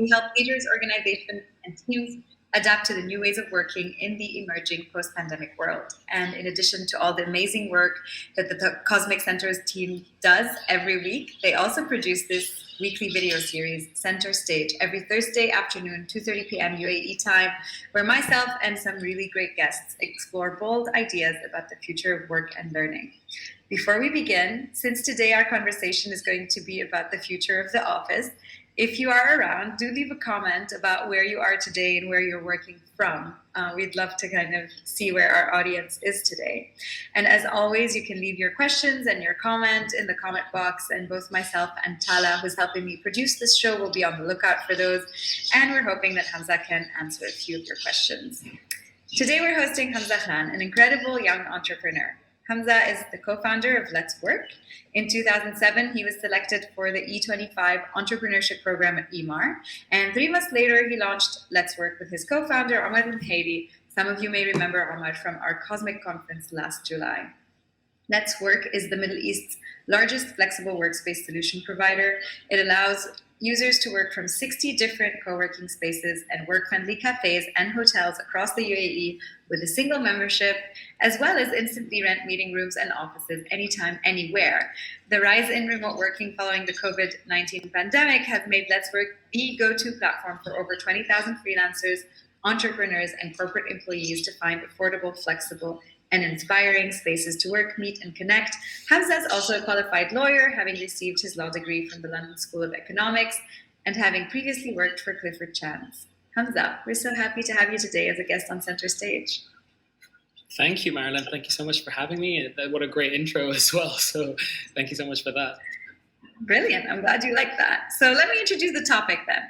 We help leaders, organizations, and teams adapt to the new ways of working in the emerging post-pandemic world. And in addition to all the amazing work that the Cosmic Centaurs team does every week, they also produce this weekly video series, Center Stage, every Thursday afternoon, 2:30 p.m. UAE time, where myself and some really great guests explore bold ideas about the future of work and learning. Before we begin, since today our conversation is going to be about the future of the office, if you are around, do leave a comment about where you are today and where you're working from. We'd love to kind of see where our audience is today. And as always, you can leave your questions and your comment in the comment box, and both myself and Tala, who's helping me produce this show, will be on the lookout for those. And we're hoping that Hamza can answer a few of your questions. Today we're hosting Hamza Khan, an incredible young entrepreneur. Hamza is the co-founder of Letswork. In 2007, he was selected for the E25 entrepreneurship program at EMAR. And 3 months later, he launched Letswork with his co-founder, Ahmed and Haiti. Some of you may remember Ahmed from our Cosmic conference last July. Letswork is the Middle East's largest flexible workspace solution provider. It allows users to work from 60 different co-working spaces and work-friendly cafes and hotels across the UAE with a single membership, as well as instantly rent meeting rooms and offices anytime, anywhere. The rise in remote working following the COVID-19 pandemic has made Letswork the go-to platform for over 20,000 freelancers, entrepreneurs, and corporate employees to find affordable, flexible, and inspiring spaces to work, meet, and connect. Hamza is also a qualified lawyer, having received his law degree from the London School of Economics and having previously worked for Clifford Chance. Hamza, we're so happy to have you today as a guest on Center Stage. Thank you, Marilyn. Thank you so much for having me. What a great intro as well. So thank you so much for that. Brilliant. I'm glad you like that. So let me introduce the topic then.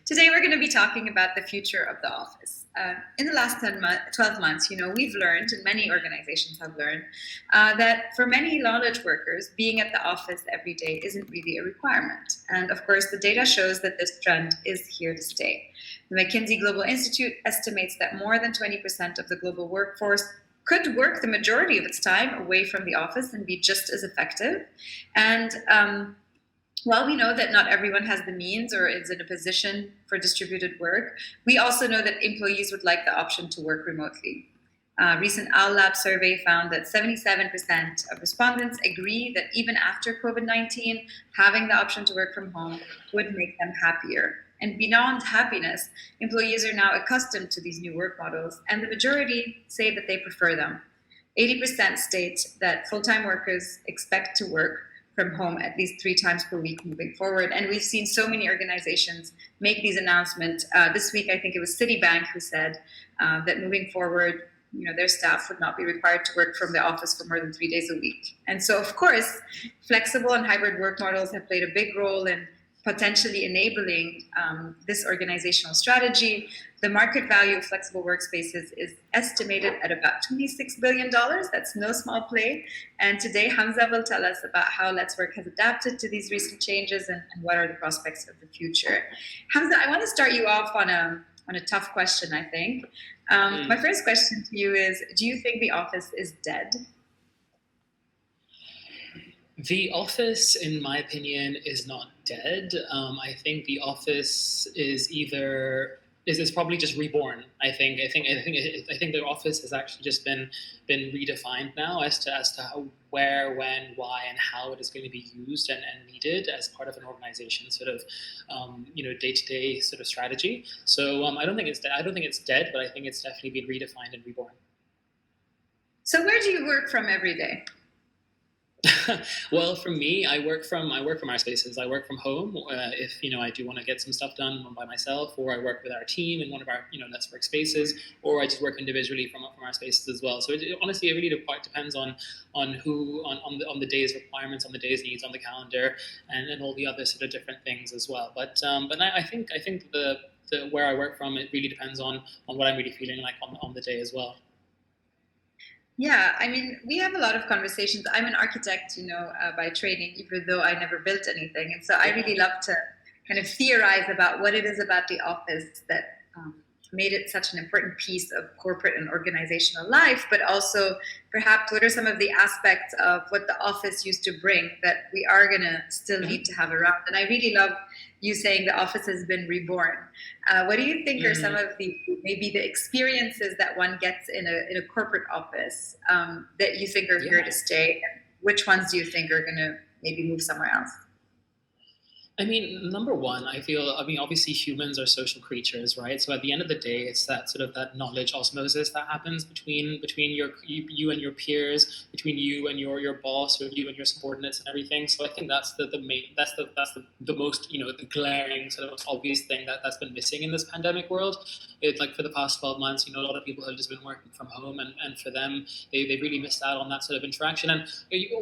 Today, we're going to be talking about the future of the office. In the last 12 months, we've learned, and many organizations have learned, that for many knowledge workers, being at the office every day isn't really a requirement. And of course, the data shows that this trend is here to stay. The McKinsey Global Institute estimates that more than 20% of the global workforce could work the majority of its time away from the office and be just as effective. And while we know that not everyone has the means or is in a position for distributed work, we also know that employees would like the option to work remotely. A recent Owl Lab survey found that 77% of respondents agree that even after COVID-19, having the option to work from home would make them happier. And beyond happiness, employees are now accustomed to these new work models, and the majority say that they prefer them. 80% state that full-time workers expect to work from home at least 3 times per week moving forward. And we've seen so many organizations make these announcements. This week, I think it was Citibank who said that moving forward, their staff would not be required to work from the office for more than 3 days a week. And so, of course, flexible and hybrid work models have played a big role in potentially enabling this organizational strategy. The market value of flexible workspaces is estimated at about $26 billion. That's no small play. And today, Hamza will tell us about how Letswork has adapted to these recent changes and what are the prospects of the future. Hamza, I want to start you off on a tough question, I think. My first question to you is, do you think the office is dead? The office, in my opinion, is not dead. I think the office is probably just reborn. I think the office has actually just been redefined now as to how, where, when, why, and how it is going to be used and needed as part of an organization sort of day-to-day sort of strategy. So I don't think it's dead, but I think it's definitely been redefined and reborn. So where do you work from every day? Well, for me, I work from our spaces. I work from home if I do want to get some stuff done by myself, or I work with our team in one of our Letswork spaces, or I just work individually from our spaces as well. So honestly, it really depends on the day's requirements, on the day's needs, on the calendar, and all the other sort of different things as well. But I think the where I work from, it really depends on what I'm really feeling like on the day as well. Yeah, I mean, we have a lot of conversations. I'm an architect, by training, even though I never built anything. And so I really love to kind of theorize about what it is about the office that made it such an important piece of corporate and organizational life, but also perhaps what are some of the aspects of what the office used to bring that we are going to still need to have around? And I really love you saying the office has been reborn. What do you think are some of maybe the experiences that one gets in a corporate office that you think are here to stay? And which ones do you think are going to maybe move somewhere else? I mean, number one, obviously humans are social creatures, right? So at the end of the day, it's that sort of that knowledge osmosis that happens between you and your peers, between you and your boss, or you and your subordinates and everything. So I think that's the main, that's the most, the glaring sort of most obvious thing that's been missing in this pandemic world. It's like for the past 12 months, a lot of people have just been working from home, and for them, they really missed out on that sort of interaction. And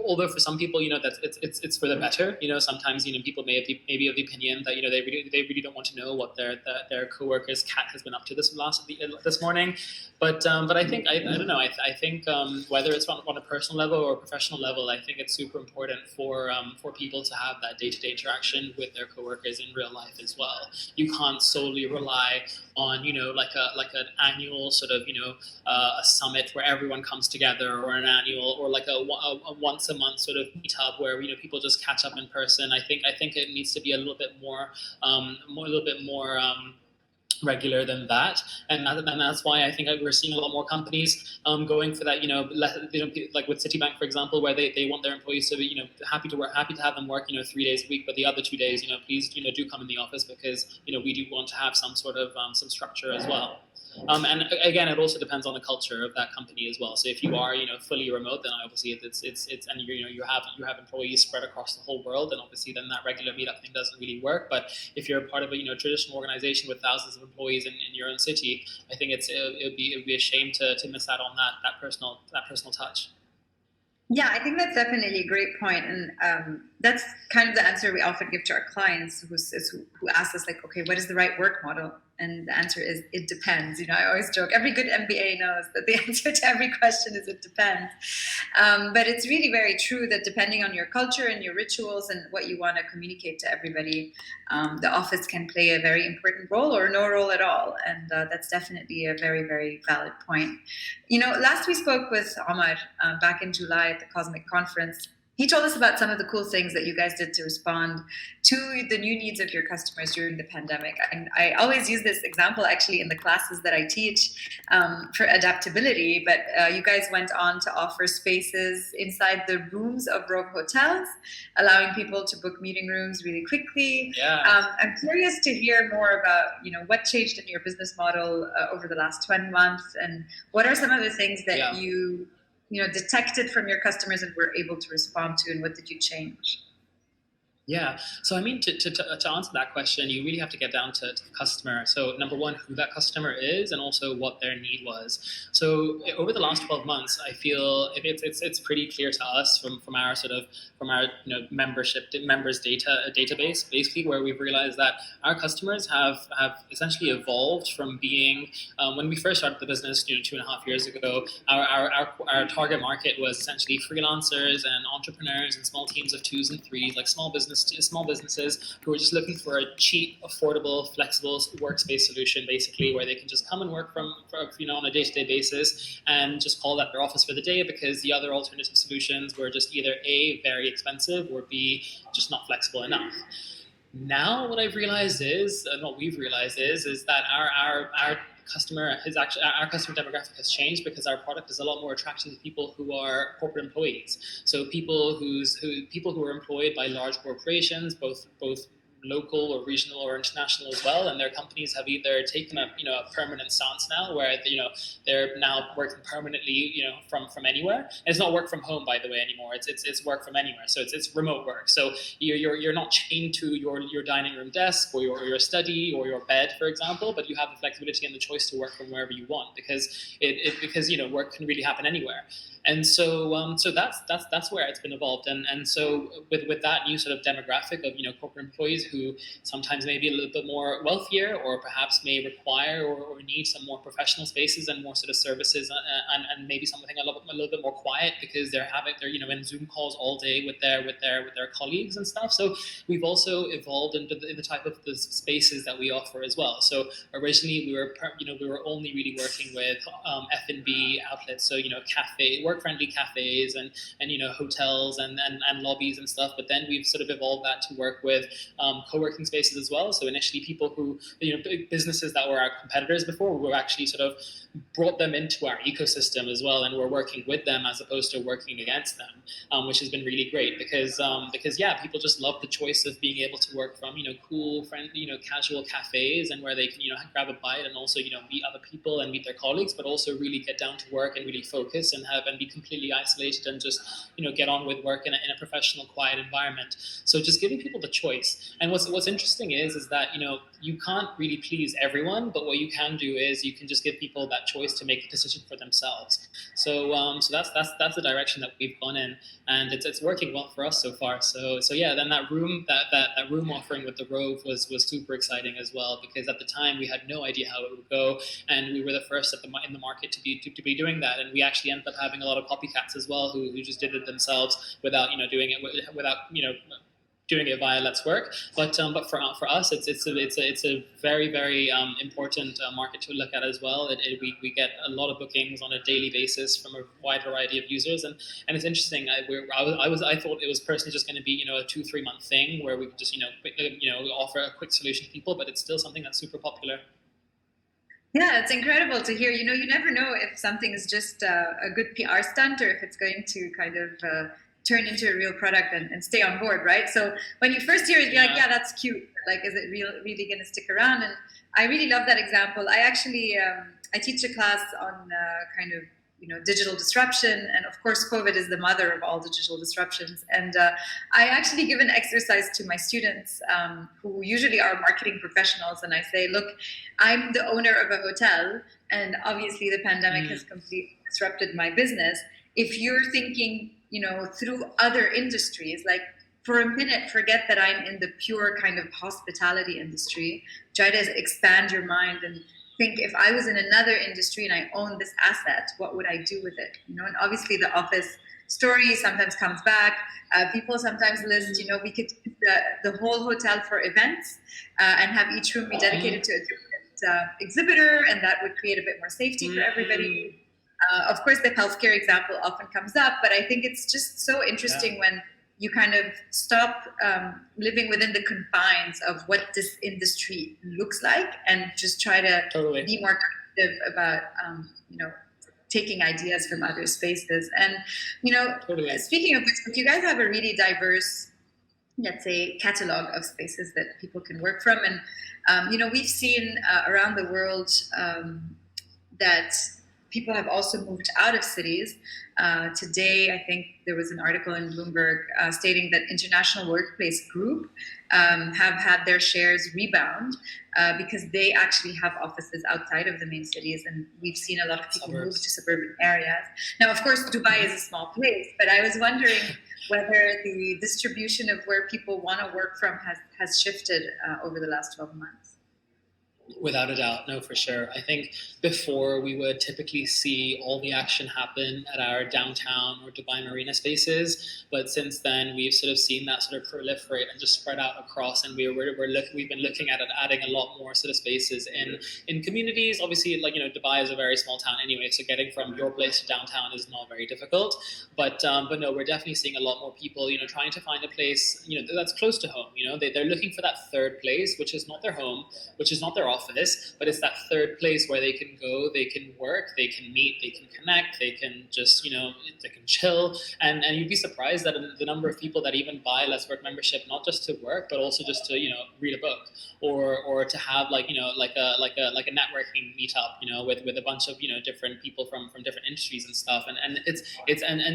although for some people, that it's for the better. Sometimes people may have maybe of the opinion that they really don't want to know what their coworker's cat has been up to this morning, but I think I don't know. I think whether it's on a personal level or a professional level, I think it's super important for people to have that day-to-day interaction with their coworkers in real life as well. You can't solely rely on like an annual sort of a summit where everyone comes together, or an annual, or like a once a month sort of meetup where people just catch up in person. I think it needs to be a little bit more regular than that, and that's why I think we're seeing a lot more companies going for that. Like with Citibank, for example, where they want their employees to be happy to have them work 3 days a week, but the other 2 days please do come in the office, because we do want to have some sort of some structure as well. And again, it also depends on the culture of that company as well. So if you are, fully remote, then obviously it's and you have employees spread across the whole world, and obviously then that regular meetup thing doesn't really work. But if you're part of a traditional organization with thousands of employees in your own city, I think it would be a shame to miss out on that personal touch. Yeah, I think that's definitely a great point, and that's kind of the answer we often give to our clients who ask us, like, okay, what is the right work model? And the answer is, it depends. I always joke, every good MBA knows that the answer to every question is it depends. But it's really very true that depending on your culture and your rituals and what you want to communicate to everybody, the office can play a very important role or no role at all. And that's definitely a very, very valid point. Last we spoke with Omar back in July at the Cosmic Conference. He told us about some of the cool things that you guys did to respond to the new needs of your customers during the pandemic. And I always use this example actually in the classes that I teach for adaptability, but you guys went on to offer spaces inside the rooms of Rogue hotels, allowing people to book meeting rooms really quickly. Yeah. I'm curious to hear more about, what changed in your business model over the last 20 months, and what are some of the things that you detected from your customers and were able to respond to, and what did you change? Yeah. So I mean, to answer that question, you really have to get down to the customer. So number one, who that customer is, and also what their need was. So over the last 12 months, I feel it's pretty clear to us from our members database, basically, where we've realized that our customers have essentially evolved from being when we first started the business 2.5 years ago. Our target market was essentially freelancers and entrepreneurs and small teams of 2s and 3s, like small businesses who are just looking for a cheap, affordable, flexible workspace solution, basically, where they can just come and work from on a day-to-day basis and just call that their office for the day, because the other alternative solutions were just either A, very expensive, or B, just not flexible enough. Now what we've realized is that our customer demographic has changed, because our product is a lot more attractive to people who are corporate employees. So people who are employed by large corporations, both local or regional or international as well, and their companies have either taken a permanent stance now, where they're now working permanently from anywhere. And it's not work from home, by the way, anymore. It's work from anywhere. So it's remote work. So you're not chained to your dining room desk or your study or your bed, for example, but you have the flexibility and the choice to work from wherever you want, because work can really happen anywhere. And so that's where it's been evolved. And so with that new sort of demographic of corporate employees who sometimes may be a little bit more wealthier, or perhaps may require or need some more professional spaces and more sort of services, and maybe something a little bit more quiet, because they're in Zoom calls all day with their colleagues and stuff. So we've also evolved into the type of the spaces that we offer as well. So originally we were only really working with F&B outlets, so work-friendly cafes and hotels and lobbies and stuff. But then we've sort of evolved that to work with co-working spaces as well. So initially, people who big businesses that were our competitors before, we actually sort of brought them into our ecosystem as well, and we're working with them as opposed to working against them, which has been really great because people just love the choice of being able to work from cool, friendly, casual cafes, and where they can grab a bite and also meet other people and meet their colleagues, but also really get down to work and really focus and be completely isolated and just get on with work in a professional, quiet environment. So just giving people the choice. And what's interesting is that you can't really please everyone, but what you can do is you can just give people that choice to make a decision for themselves. So that's the direction that we've gone in, and it's working well for us so far. So yeah, then that room offering with the Rove was super exciting as well, because at the time we had no idea how it would go, and we were the first in the market to be doing that, and we actually ended up having a lot of copycats as well who just did it themselves without doing it via Let's Work. But for us, it's a very, very important market to look at as well. We get a lot of bookings on a daily basis from a wide variety of users, and it's interesting. I thought it was personally just going to be a 2-3 month thing where we could just offer a quick solution to people, but it's still something that's super popular. Yeah, it's incredible to hear. You never know if something is just a good PR stunt or if it's going to kind of turn into a real product and stay on board, right? So when you first hear it, you're like, yeah, that's cute. Like, is it really going to stick around? And I really love that example. I actually, I teach a class on kind of, digital disruption. And of course, COVID is the mother of all digital disruptions. And I actually give an exercise to my students who usually are marketing professionals. And I say, look, I'm the owner of a hotel, and obviously the pandemic has completely disrupted my business. If you're thinking, through other industries, like for a minute, forget that I'm in the pure kind of hospitality industry. Try to expand your mind and think, if I was in another industry and I owned this asset, what would I do with it? And obviously the office story sometimes comes back. People sometimes list, we could use the whole hotel for events and have each room be dedicated to a different exhibitor, and that would create a bit more safety for everybody. Of course, the healthcare example often comes up, but I think it's just so interesting when you kind of stop living within the confines of what this industry looks like and just try to be more creative about, taking ideas from other spaces. And, speaking of which, you guys have a really diverse, let's say, catalog of spaces that people can work from. And, we've seen around the world that people have also moved out of cities. Today, I think there was an article in Bloomberg stating that International Workplace Group have had their shares rebound because they actually have offices outside of the main cities, and we've seen a lot of people move to suburban areas. Now, of course, Dubai is a small place, but I was wondering whether the distribution of where people want to work from has shifted over the last 12 months. Without a doubt, no, for sure. I think before we would typically see all the action happen at our downtown or Dubai Marina spaces, but since then we've sort of seen that sort of proliferate and just spread out across, and we've been looking at it, adding a lot more sort of spaces in communities. Obviously, Dubai is a very small town anyway, so getting from your place to downtown is not very difficult. But no, we're definitely seeing a lot more people, trying to find a place, that's close to home. They're looking for that third place, which is not their home, which is not their office, but it's that third place where they can go, they can work, they can meet, they can connect, they can just, they can chill. And you'd be surprised that the number of people that even buy Let's Work membership, not just to work, but also just to, read a book or to have like a networking meetup, with a bunch of, different people from different industries and stuff. And it's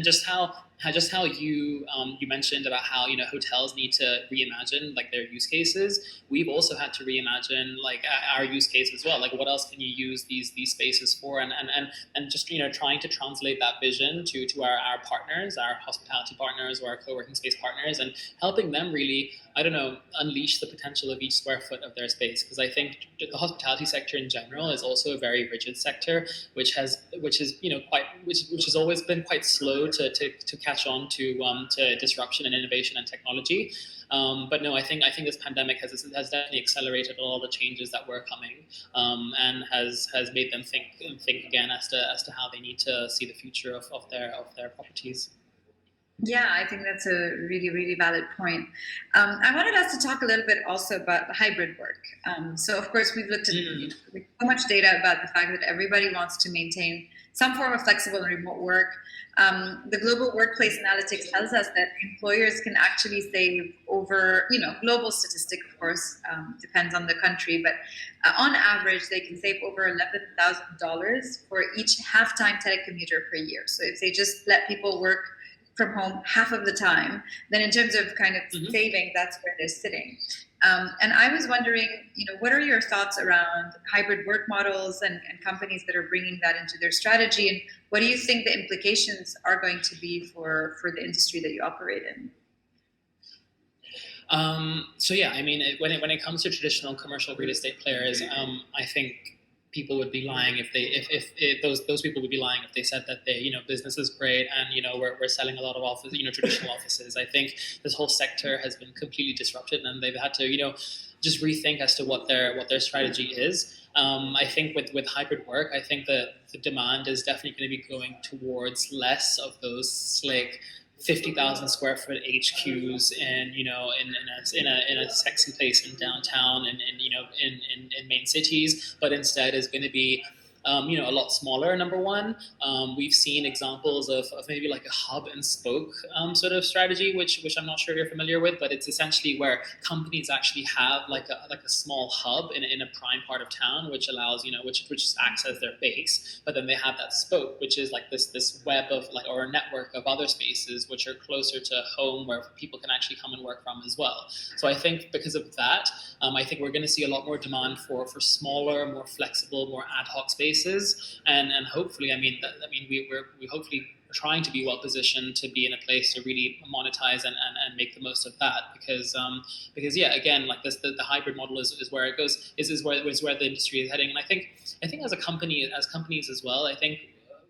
just how you mentioned about how, hotels need to reimagine like their use cases. We've also had to reimagine like our use case as well. Like, what else can you use these spaces for? And just, trying to translate that vision to our partners, our hospitality partners, or our co-working space partners, and helping them really, I don't know, unleash the potential of each square foot of their space. Because I think the hospitality sector in general is also a very rigid sector, which has always been quite slow to catch on to disruption and innovation and technology. But no, I think this pandemic has definitely accelerated all the changes that were coming, and has made them think again as to how they need to see the future of their properties. Yeah, I think that's a really, really valid point. I wanted us to talk a little bit also about hybrid work. So, of course, we've looked at so much data about the fact that everybody wants to maintain some form of flexible and remote work. The global workplace analytics tells us that employers can actually save over, global statistic, of course, depends on the country, but on average, they can save over $11,000 for each half-time telecommuter per year. So if they just let people work from home half of the time, then in terms of kind of saving, that's where they're sitting. And I was wondering, what are your thoughts around hybrid work models and companies that are bringing that into their strategy? And what do you think the implications are going to be for the industry that you operate in? So yeah, I mean, when it comes to traditional commercial real estate players, I think people would be lying if those people would be lying if they said that business is great and we're selling a lot of office traditional offices. I think this whole sector has been completely disrupted, and they've had to just rethink as to what their strategy is. I think with hybrid work, I think that the demand is definitely going to be going towards less of those slick 50,000 square foot HQs in a sexy place in downtown and in main cities, but instead is going to be a lot smaller. Number one, we've seen examples of maybe like a hub and spoke sort of strategy, which I'm not sure if you're familiar with, but it's essentially where companies actually have like a small hub in a prime part of town, which allows which acts as their base, but then they have that spoke, which is like this web of or a network of other spaces which are closer to home where people can actually come and work from as well. So I think because of that, I think we're going to see a lot more demand for smaller, more flexible, more ad hoc spaces. And hopefully, we hopefully are trying to be well positioned to be in a place to really monetize and make the most of that, because yeah, again, like this, the hybrid model is where it goes, is where the industry is heading. And I think as companies as well, I think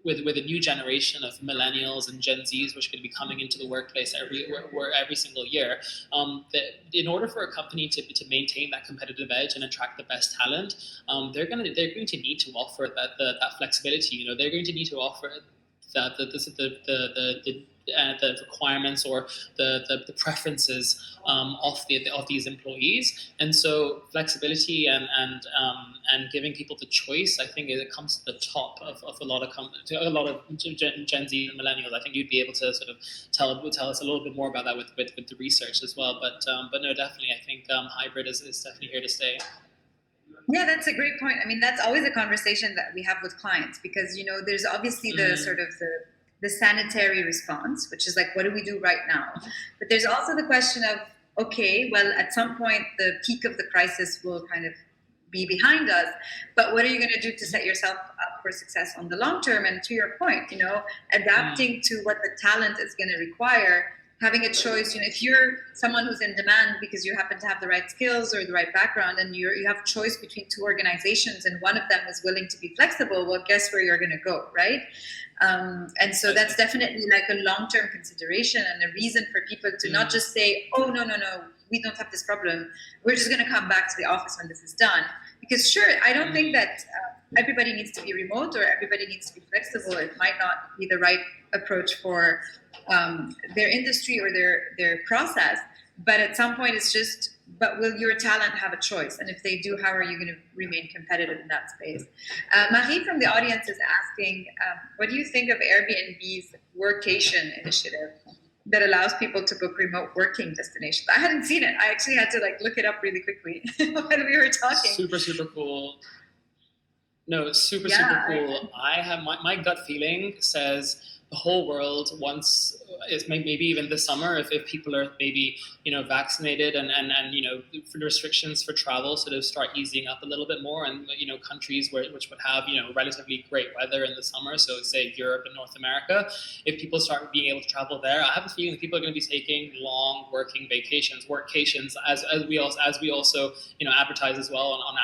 with a new generation of millennials and Gen Zs, which are going to be coming into the workplace every single year, that in order for a company to maintain that competitive edge and attract the best talent, they're going to need to offer that flexibility. They're going to need to offer that the requirements or the preferences of these employees. And so flexibility and giving people the choice, I think it comes to the top of a lot of Gen Z and millennials. I think you'd be able to sort of tell us a little bit more about that with the research as well. But no, definitely, I think hybrid is definitely here to stay. Yeah, that's a great point. I mean, that's always a conversation that we have with clients, because there's obviously the sort of the sanitary response, which is like, what do we do right now? But there's also the question of, okay, well, at some point the peak of the crisis will kind of be behind us, but what are you going to do to set yourself up for success on the long term? And to your point, adapting to what the talent is going to require, having a choice. If you're someone who's in demand because you happen to have the right skills or the right background, and you have a choice between two organizations and one of them is willing to be flexible, well, guess where you're going to go, right? And so that's definitely like a long-term consideration and a reason for people to not just say, oh, no, we don't have this problem, we're just going to come back to the office when this is done. Because sure, I don't think that everybody needs to be remote or everybody needs to be flexible. It might not be the right approach for their industry or their process, but at some point it's just, but will your talent have a choice? And if they do, how are you going to remain competitive in that space? Marie from the audience is asking, what do you think of Airbnb's workation initiative that allows people to book remote working destinations? I hadn't seen it. I actually had to look it up really quickly when we were talking. Super cool. No, super cool. I have my gut feeling says the whole world, once it's maybe even this summer, if people are maybe vaccinated and restrictions for travel sort of start easing up a little bit more, and countries which would have relatively great weather in the summer, so say Europe and North America, if people start being able to travel there, I have a feeling people are going to be taking long working vacations, workcations, as we also advertise as well on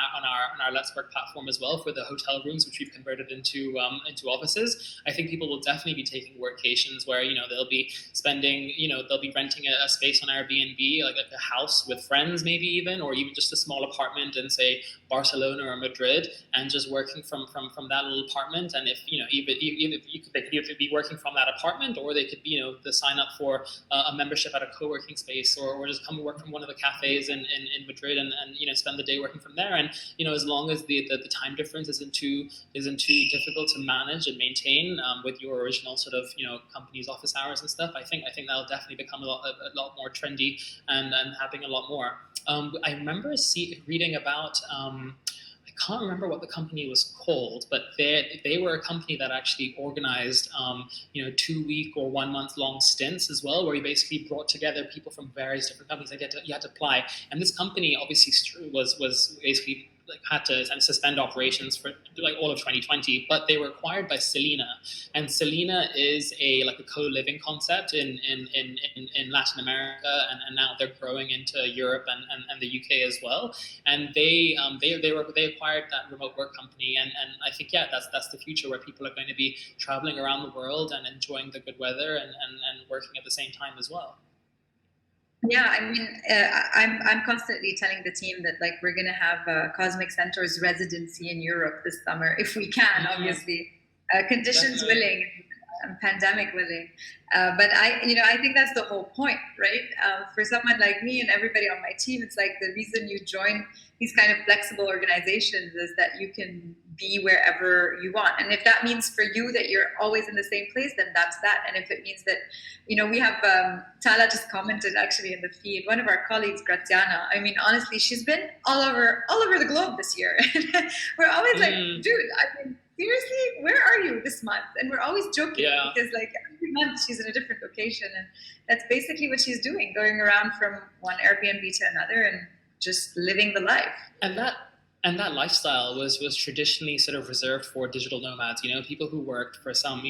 our Let's Work platform as well, for the hotel rooms which we've converted into offices. I think people will definitely be taking workcations where they'll be spending they'll be renting a space on Airbnb, like a house with friends maybe even, or even just a small apartment in say Barcelona or Madrid, and just working from that little apartment. And if they could either be working from that apartment, or they could to sign up for a membership at a co-working space, or just come work from one of the cafes in Madrid and spend the day working from there. And as long as the time difference isn't too difficult to manage and maintain with your original sort of company's office hours and stuff, I think that'll definitely become a lot more trendy and having a lot more. I remember reading about I can't remember what the company was called, but they were a company that actually organized 2-week or 1 month long stints as well, where you basically brought together people from various different companies. You had to apply, and this company obviously was basically had to suspend operations for like all of 2020, but they were acquired by Selena, and Selena is a co-living concept in Latin America, and now they're growing into Europe and the UK as well. And they acquired that remote work company, and I think that's the future, where people are going to be traveling around the world and enjoying the good weather and working at the same time as well. Yeah, I mean, I'm constantly telling the team that we're gonna have a Cosmic Centaurs residency in Europe this summer if we can, obviously, conditions willing, pandemic willing. But I think that's the whole point, right? For someone like me and everybody on my team, it's like the reason you join these kind of flexible organizations is that you can be wherever you want. And if that means for you that you're always in the same place, then that's that. And if it means that, we have, Tala just commented actually in the feed, one of our colleagues, Gratiana, I mean, honestly, she's been all over the globe this year. We're always like, dude, I mean, seriously, where are you this month? And we're always joking because every month she's in a different location. And that's basically what she's doing, going around from one Airbnb to another and just living the life. And that lifestyle was traditionally sort of reserved for digital nomads, people who worked for some,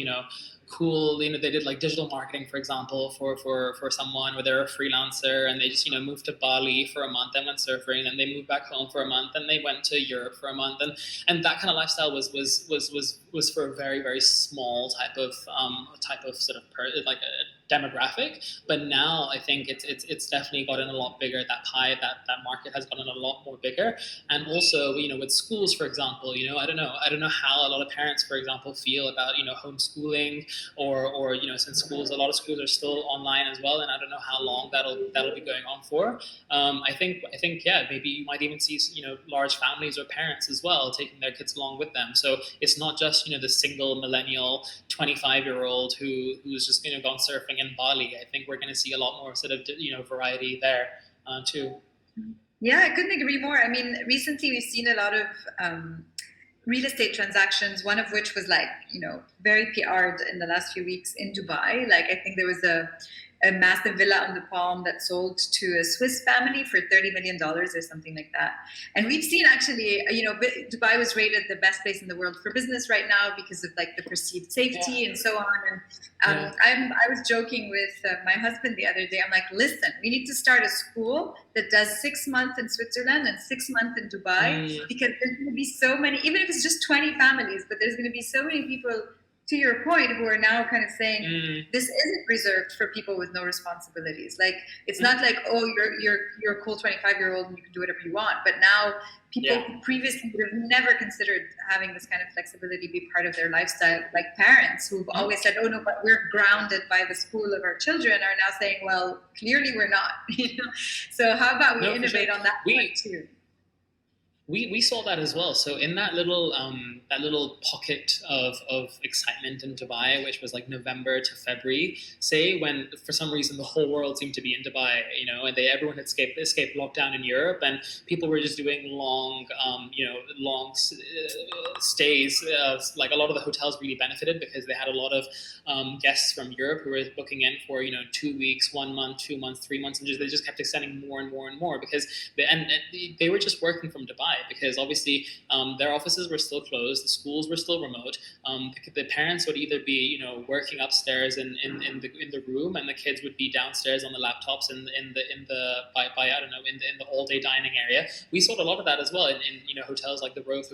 cool, they did like digital marketing, for example, for someone, where they're a freelancer, and they just, moved to Bali for a month and went surfing, and they moved back home for a month, and they went to Europe for a month. And that kind of lifestyle was for a very, very small type of sort of like a demographic. But now I think it's definitely gotten a lot bigger. That pie, that market has gotten a lot more bigger. And also, with schools, for example, I don't know how a lot of parents, for example, feel about homeschooling, or since a lot of schools are still online as well, and I don't know how long that'll be going on for. I think maybe you might even see large families or parents as well taking their kids along with them. So it's not just the single millennial 25-year-old who's just gone surfing in Bali. I think we're going to see a lot more sort of variety there too. Yeah, I couldn't agree more. I mean, recently we've seen a lot of real estate transactions, one of which was very PR'd in the last few weeks in Dubai. I think there was a massive villa on the Palm that sold to a Swiss family for $30 million or something like that. And we've seen actually, Dubai was rated the best place in the world for business right now because of the perceived safety and so on. And I was joking with my husband the other day. I'm like, listen, we need to start a school that does 6 months in Switzerland and 6 months in Dubai, because there's going to be so many, even if it's just 20 families, but there's going to be so many people, to your point, who are now kind of saying this isn't reserved for people with no responsibilities. It's not like, oh, you're a cool 25-year-old and you can do whatever you want. But now people who previously would have never considered having this kind of flexibility be part of their lifestyle, like parents who've always said, oh no, but we're grounded by the school of our children, are now saying, well, clearly we're not. So how about we innovate on that point too? We saw that as well. So in that little pocket of excitement in Dubai, which was like November to February, say when for some reason the whole world seemed to be in Dubai, and everyone had escaped lockdown in Europe, and people were just doing long stays. Like a lot of the hotels really benefited because they had a lot of guests from Europe who were booking in for 2 weeks, 1 month, 2 months, 3 months, and they just kept extending more and more and more because they were just working from Dubai because obviously their offices were still closed, the schools were still remote. The parents would either be working upstairs in the room, and the kids would be downstairs on the laptops in the all day dining area. We saw a lot of that as well in hotels like the Rove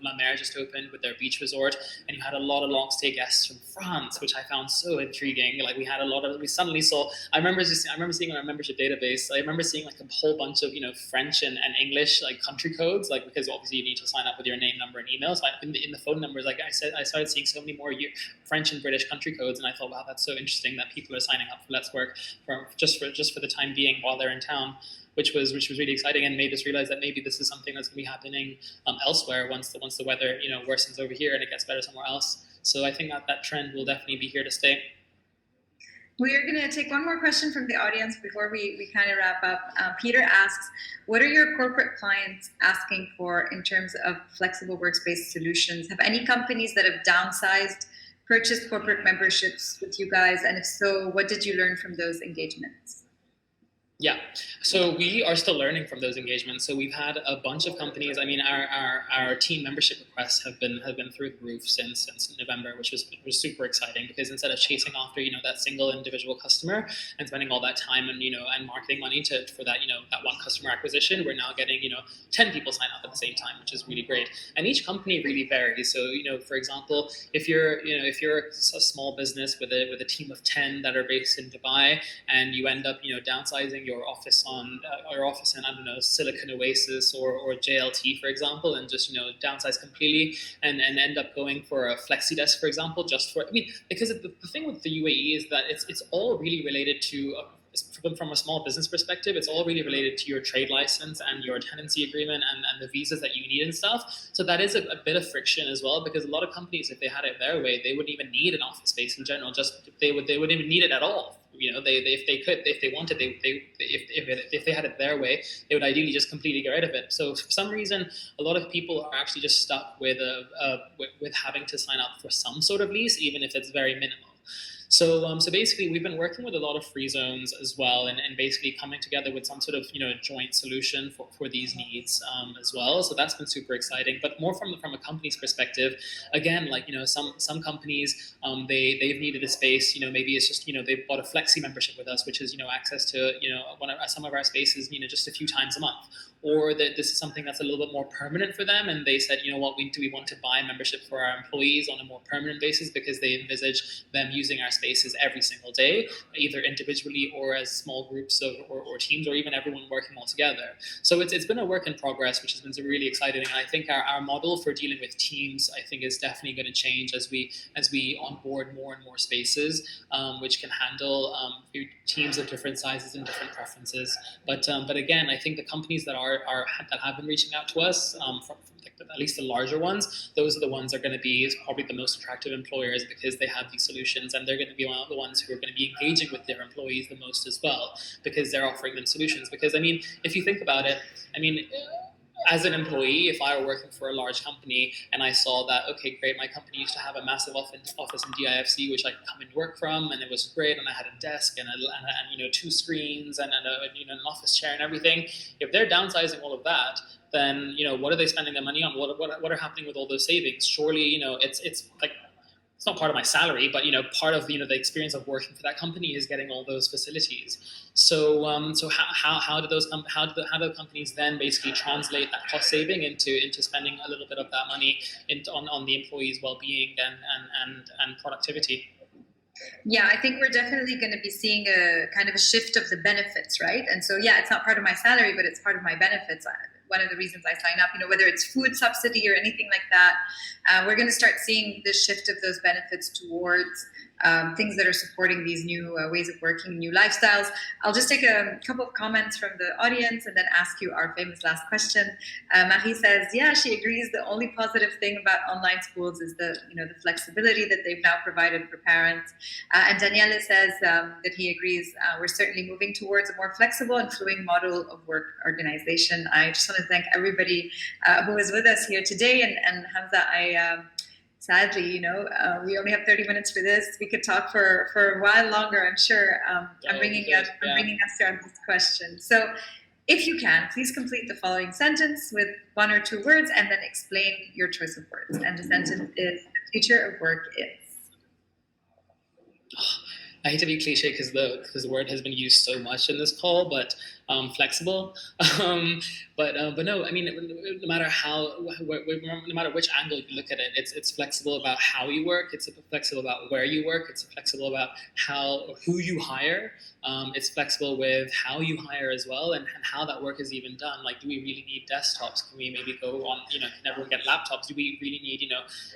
La Mer just opened with their beach resort, and you had a lot of long stay guests from France, which I found so intriguing. Like we suddenly saw. I remember seeing on our membership database. I remember seeing like a whole bunch of French and English like country codes, like because obviously you need to sign up with your name, number, and email. So in the phone numbers, like I said, I started seeing so many more French and British country codes, and I thought, wow, that's so interesting that people are signing up for Let's Work just for the time being while they're in town. Which was really exciting and made us realize that maybe this is something that's going to be happening elsewhere once the weather worsens over here and it gets better somewhere else. So I think that trend will definitely be here to stay. We are going to take one more question from the audience before we kind of wrap up. Peter asks, what are your corporate clients asking for in terms of flexible workspace solutions? Have any companies that have downsized purchased corporate memberships with you guys? And if so, what did you learn from those engagements? Yeah, so we are still learning from those engagements. So we've had a bunch of companies. I mean, our team membership requests have been through the roof since November, which was super exciting because instead of chasing after that single individual customer and spending all that time and marketing money for that that one customer acquisition, we're now getting 10 people sign up at the same time, which is really great. And each company really varies. So for example, if you're a small business with a team of 10 that are based in Dubai and you end up downsizing your office in I don't know Silicon Oasis or JLT for example, and just downsize completely and end up going for a flexi desk for example, because the thing with the UAE is that it's all really related to from a small business perspective, it's all really related to your trade license and your tenancy agreement and the visas that you need and stuff. So that is a bit of friction as well, because a lot of companies, if they had it their way, they wouldn't even need an office space in general. They wouldn't even need it at all. If they had it their way, they would ideally just completely get rid of it. So for some reason, a lot of people are actually just stuck with having to sign up for some sort of lease, even if it's very minimal. So basically, we've been working with a lot of free zones as well, and basically coming together with some sort of joint solution for these needs as well. So that's been super exciting. But more from a company's perspective, again, like some companies they've needed a space. Maybe it's just they've bought a flexi membership with us, which is access to some of our spaces just a few times a month. Or that this is something that's a little bit more permanent for them, and they said, what, we want to buy membership for our employees on a more permanent basis because they envisage them using our spaces every single day, either individually or as small groups or teams, or even everyone working all together. So it's been a work in progress, which has been really exciting. And I think our model for dealing with teams, I think, is definitely going to change as we onboard more and more spaces, which can handle teams of different sizes and different preferences. But again, I think the companies that have been reaching out to us, from at least the larger ones, those are the ones that are going to be probably the most attractive employers because they have these solutions, and they're going to be one of the ones who are going to be engaging with their employees the most as well because they're offering them solutions. Because if you think about it, as an employee, if I were working for a large company and I saw that, okay, great, my company used to have a massive office in DIFC, which I could come and work from, and it was great, and I had a desk and 2 screens and an office chair and everything. If they're downsizing all of that, then what are they spending their money on? What are happening with all those savings? Surely it's like, it's not part of my salary, but part of the experience of working for that company is getting all those facilities. So how do the companies then basically translate that cost saving into spending a little bit of that money on the employees' well-being and productivity? Yeah, I think we're definitely going to be seeing a kind of a shift of the benefits, right? And so, yeah, it's not part of my salary, but it's part of my benefits. One of the reasons I sign up, whether it's food subsidy or anything like that, we're going to start seeing the shift of those benefits towards things that are supporting these new ways of working, new lifestyles. I'll just take a couple of comments from the audience and then ask you our famous last question. Marie says, yeah, she agrees. The only positive thing about online schools is the flexibility that they've now provided for parents. And Daniele says that he agrees. We're certainly moving towards a more flexible and fluid model of work organization. I just want to thank everybody who is with us here today. And Hamza, sadly, we only have 30 minutes for this. We could talk for a while longer, I'm sure. I'm bringing us to our next question. So if you can, please complete the following sentence with one or two words and then explain your choice of words. And the sentence is, the future of work is. I hate to be cliche because the word has been used so much in this call, but flexible. But no, I mean, no matter no matter which angle you look at it, it's flexible about how you work. It's flexible about where you work. It's flexible about who you hire. It's flexible with how you hire as well, and how that work is even done. Like, do we really need desktops? Can we maybe go on, can everyone get laptops? Do we really need,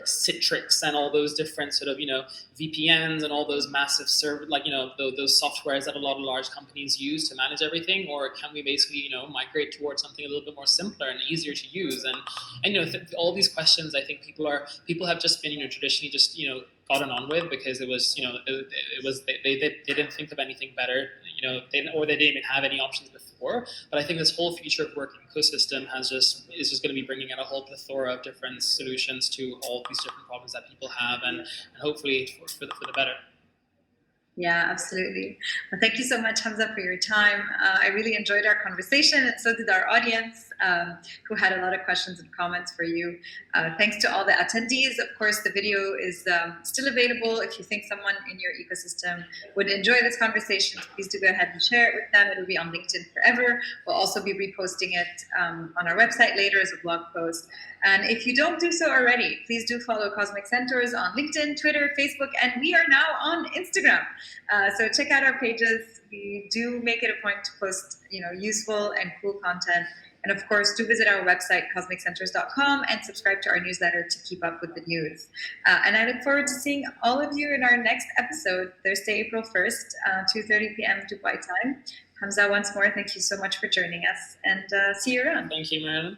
Citrix and all those different sort of, VPNs and all those massive those softwares that a lot of large companies use to manage everything? Or can we basically, migrate towards something a little bit more simpler and easier to use? And all these questions, I think people have just been, traditionally just, gotten on with because it was, they didn't think of anything better, they didn't even have any options before. But I think this whole future of work ecosystem is just going to be bringing out a whole plethora of different solutions to all these different problems that people have, and hopefully for the better. Yeah, absolutely. Well, thank you so much, Hamza, for your time. I really enjoyed our conversation, and so did our audience, who had a lot of questions and comments for you. Thanks to all the attendees. Of course, the video is still available. If you think someone in your ecosystem would enjoy this conversation, please do go ahead and share it with them. It will be on LinkedIn forever. We'll also be reposting it on our website later as a blog post. And if you don't do so already, please do follow Cosmic Centaurs on LinkedIn, Twitter, Facebook, and we are now on Instagram. So check out our pages. We do make it a point to post, useful and cool content. And of course, do visit our website, cosmiccentaurs.com, and subscribe to our newsletter to keep up with the news. And I look forward to seeing all of you in our next episode, Thursday, April 1st, 2:30 p.m. Dubai time. Hamza, once more, thank you so much for joining us, and see you around. Thank you, Marilyn.